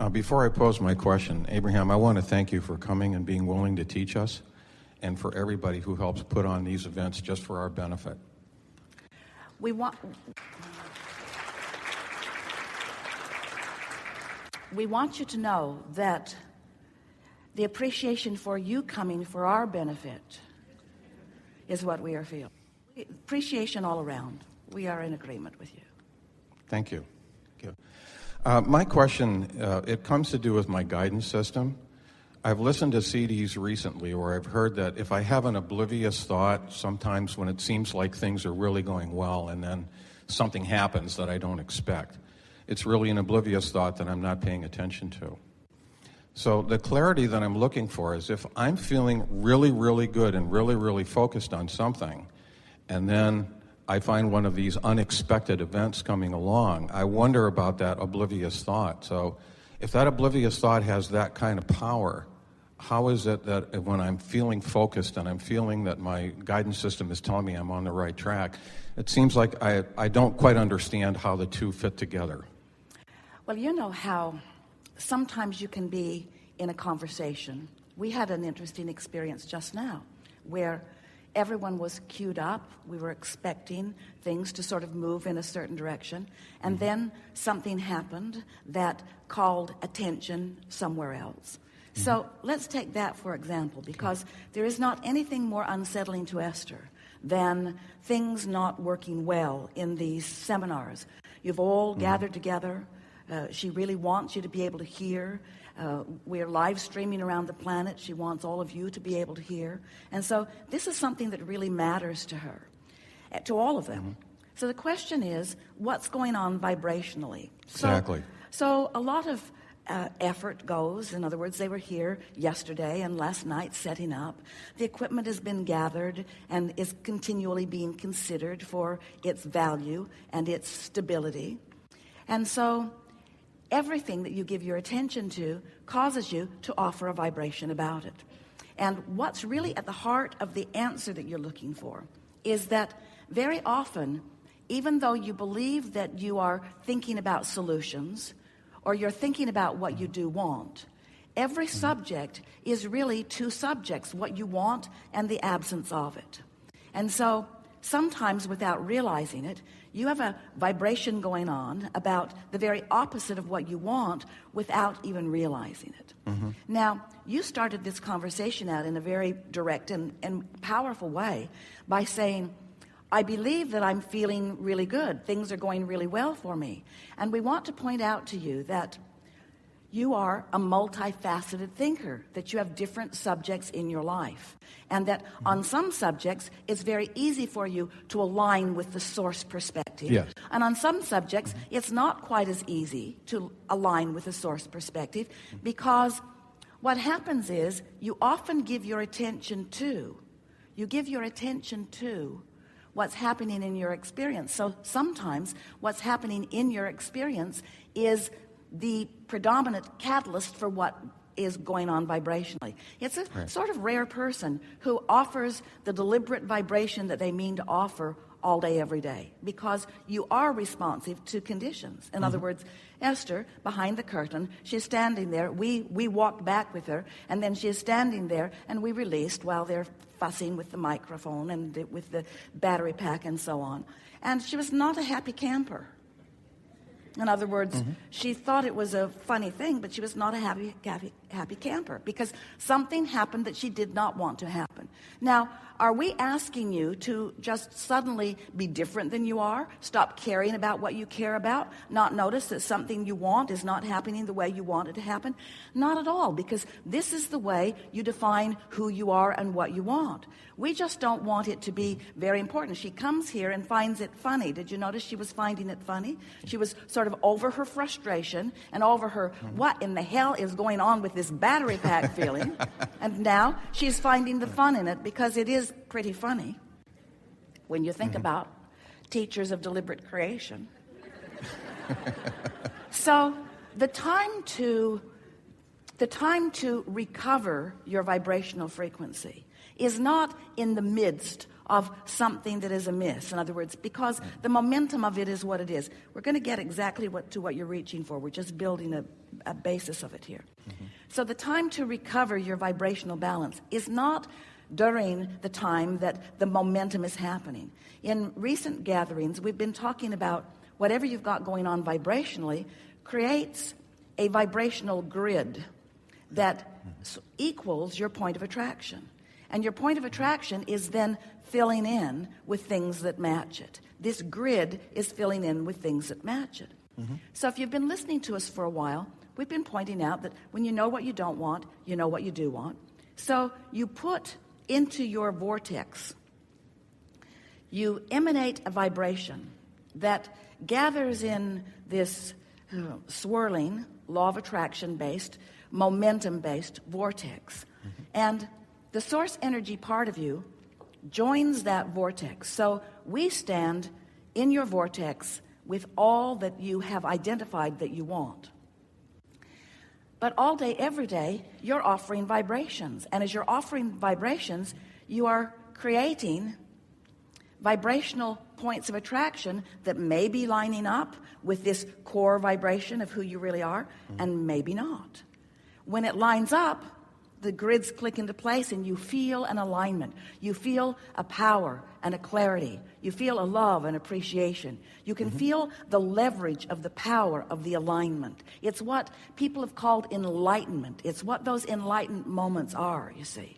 Before I pose my question, Abraham, I want to thank you for coming and being willing to teach us, and for everybody who helps put on these events just for our benefit. We want you to know that the appreciation for you coming for our benefit is what we are feeling. Appreciation all around. We are in agreement with you. Thank you. Thank you. My question, it comes to do with my guidance system. I've listened to CDs recently where I've heard that if I have an oblivious thought, sometimes when it seems like things are really going well and then something happens that I don't expect, it's really an oblivious thought that I'm not paying attention to. So the clarity that I'm looking for is if I'm feeling really, really good and really, really focused on something, and then I find one of these unexpected events coming along, I wonder about that oblivious thought. So if that oblivious thought has that kind of power, how is it that when I'm feeling focused and I'm feeling that my guidance system is telling me I'm on the right track, it seems like I don't quite understand how the two fit together? Well, you know how sometimes you can be in a conversation. We had an interesting experience just now where everyone was queued up. We were expecting things to sort of move in a certain direction. And then something happened that called attention somewhere else. So let's take that for example, because there is not anything more unsettling to Esther than things not working well in these seminars. You've all gathered together. She really wants you to be able to hear. We're live streaming around the planet. She wants all of you to be able to hear. And so this is something that really matters to her, to all of them. So the question is, what's going on vibrationally? Exactly. So a lot of effort goes. In other words, they were here yesterday and last night setting up. The equipment has been gathered and is continually being considered for its value and its stability. And so everything that you give your attention to causes you to offer a vibration about it. And what's really at the heart of the answer that you're looking for is that very often, even though you believe that you are thinking about solutions or you're thinking about what you do want, every subject is really two subjects, what you want and the absence of it. And so sometimes without realizing it, you have a vibration going on about the very opposite of what you want without even realizing it. Now, you started this conversation out in a very direct and powerful way by saying, I believe that I'm feeling really good. Things are going really well for me. And we want to point out to you that you are a multifaceted thinker, that you have different subjects in your life, and that on some subjects it's very easy for you to align with the source perspective. Yes. And on some subjects it's not quite as easy to align with the source perspective, because what happens is you often give your attention to what's happening in your experience. So sometimes what's happening in your experience is the predominant catalyst for what is going on vibrationally. It's a sort of rare person who offers the deliberate vibration that they mean to offer all day, every day, because you are responsive to conditions. In other words, Esther, behind the curtain, she's standing there. We walked back with her, and then she is standing there, and we released while they're fussing with the microphone and with the battery pack and so on. And she was not a happy camper. In other words, she thought it was a funny thing, but she was not a happy camper, because something happened that she did not want to happen. Now, are we asking you to just suddenly be different than you are? Stop caring about what you care about? Not notice that something you want is not happening the way you want it to happen? Not at all, because this is the way you define who you are and what you want. We just don't want it to be very important. She comes here and finds it funny. Did you notice she was finding it funny? She was sort of over her frustration and over her, what in the hell is going on with this battery pack feeling? And now she's finding the fun in it, because it is pretty funny when you think about teachers of deliberate creation. So the time to recover your vibrational frequency is not in the midst of something that is amiss. In other words, because the momentum of it is what it is. We're going to get exactly to what you're reaching for. We're just building a basis of it here. So the time to recover your vibrational balance is not during the time that the momentum is happening. In recent gatherings, we've been talking about whatever you've got going on vibrationally creates a vibrational grid that equals your point of attraction. And your point of attraction is then filling in with things that match it. This grid is filling in with things that match it. So if you've been listening to us for a while, we've been pointing out that when you know what you don't want, you know what you do want. So you put into your vortex, you emanate a vibration that gathers in this swirling, law of attraction based, momentum based vortex. And the source energy part of you joins that vortex. So we stand in your vortex with all that you have identified that you want. But all day, every day, you're offering vibrations. And as you're offering vibrations, you are creating vibrational points of attraction that may be lining up with this core vibration of who you really are, and maybe not. When it lines up, the grids click into place and you feel an alignment. You feel a power and a clarity. You feel a love and appreciation. You can feel the leverage of the power of the alignment. It's what people have called enlightenment. It's what those enlightened moments are, you see.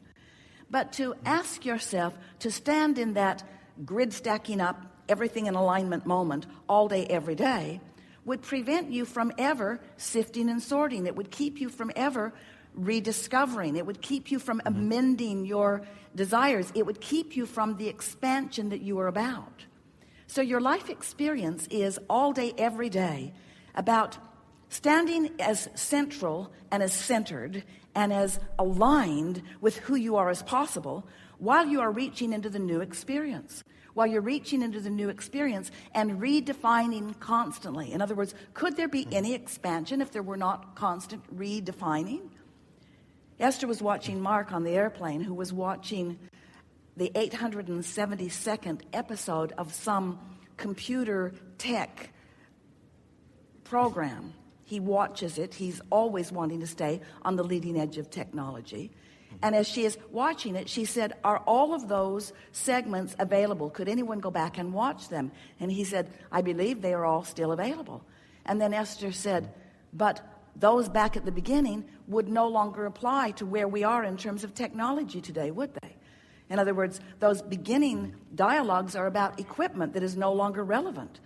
But to ask yourself to stand in that grid stacking up, everything in alignment moment all day, every day, would prevent you from ever sifting and sorting. It would keep you from ever rediscovering. It would keep you from amending your desires. It would keep you from the expansion that you are about. So your life experience is all day, every day about standing as central and as centered and as aligned with who you are as possible while you are reaching into the new experience. While you're reaching into the new experience and redefining constantly. In other words, could there be any expansion if there were not constant redefining? Esther was watching Mark on the airplane, who was watching the 872nd episode of some computer tech program. He watches it. He's always wanting to stay on the leading edge of technology. And as she is watching it, she said, are all of those segments available? Could anyone go back and watch them? And he said, I believe they are all still available. And then Esther said, but those back at the beginning would no longer apply to where we are in terms of technology today, would they? In other words, those beginning dialogues are about equipment that is no longer relevant.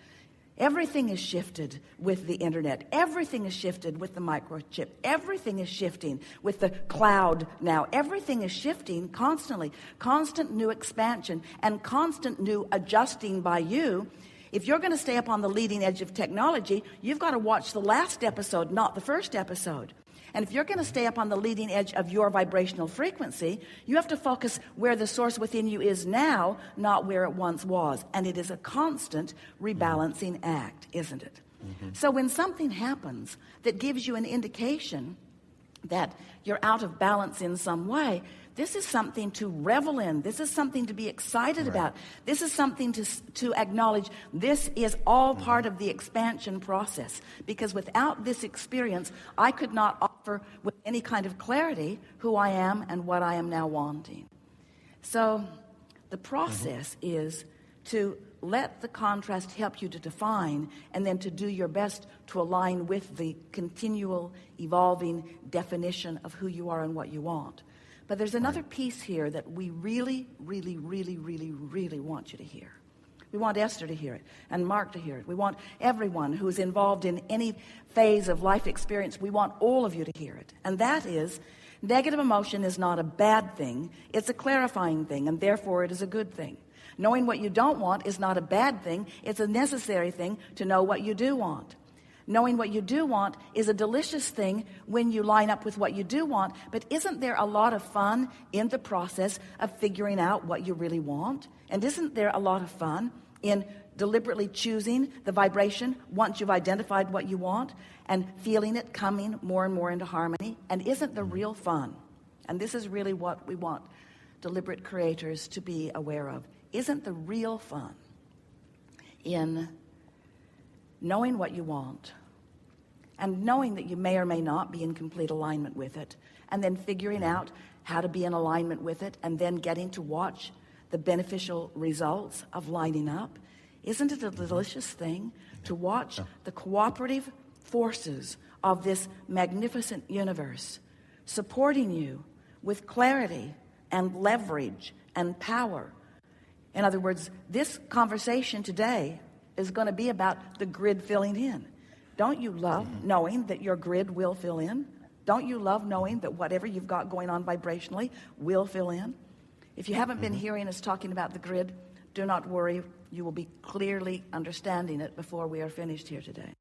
Everything is shifted with the internet. Everything is shifted with the microchip. Everything is shifting with the cloud now. Everything is shifting constantly. Constant new expansion and constant new adjusting by you. If you're going to stay up on the leading edge of technology, you've got to watch the last episode, not the first episode. And if you're going to stay up on the leading edge of your vibrational frequency, you have to focus where the source within you is now, not where it once was. And it is a constant rebalancing act, isn't it? So when something happens that gives you an indication that you're out of balance in some way, this is something to revel in. This is something to be excited about. This is something to acknowledge. This is all part of the expansion process. Because without this experience, I could not offer with any kind of clarity who I am and what I am now wanting. So the process is to let the contrast help you to define, and then to do your best to align with the continual evolving definition of who you are and what you want. But there's another piece here that we really, really, really, really, really want you to hear. We want Esther to hear it and Mark to hear it. We want everyone who's involved in any phase of life experience, we want all of you to hear it. And that is, negative emotion is not a bad thing. It's a clarifying thing, and therefore it is a good thing. Knowing what you don't want is not a bad thing. It's a necessary thing to know what you do want. Knowing what you do want is a delicious thing when you line up with what you do want, but isn't there a lot of fun in the process of figuring out what you really want? And isn't there a lot of fun in deliberately choosing the vibration once you've identified what you want and feeling it coming more and more into harmony? And isn't the real fun, and this is really what we want deliberate creators to be aware of, isn't the real fun in knowing what you want and knowing that you may or may not be in complete alignment with it, and then figuring out how to be in alignment with it, and then getting to watch the beneficial results of lining up? Isn't it a delicious thing to watch the cooperative forces of this magnificent universe supporting you with clarity and leverage and power? In other words, this conversation today is going to be about the grid filling in. Don't you love knowing that your grid will fill in? Don't you love knowing that whatever you've got going on vibrationally will fill in? If you haven't been hearing us talking about the grid, do not worry. You will be clearly understanding it before we are finished here today.